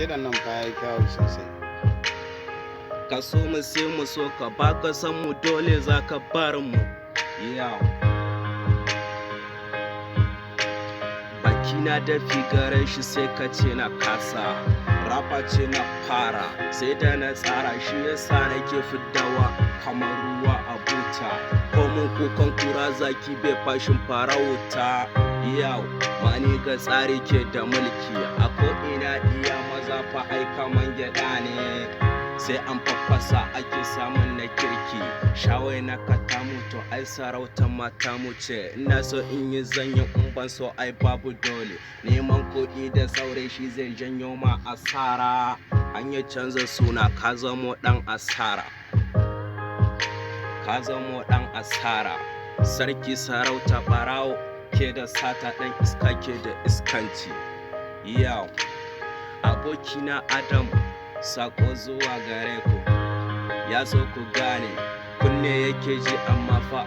kiɗan nan fa yayi kyau sosai. Ka so mu sai mu so ka, ba ka san mu dole za ka bar mu. Baki na dafi gare shi sai ka ce na kasa, rapa ce na fara sai da na tsara, shi yasa nake fiddawa kamar ruwa a buta. Komun kukan kura zaki bai fashin farauta. Mani ga tsari ke da mulki a ko'ina, iya maza fa ai kaman gyaɗa ne, sai an faffasa ake samun na kirki. Shawai na kata mutu ai sarautar mata mu ce, ina so in yi zanyi in ban so ai babu dole. Neman kuɗi da saurayi shi zai janyo ma asara, hanyar canza suna ka zamo ɗan asara, ka zamo ɗan asara. Sarki sarauta ɓarawo ke da sata, ɗan iska ke da iskanci. Abokina Adam, sako zuwa gare ku, ya so ku gane, kunne yake ji amma fa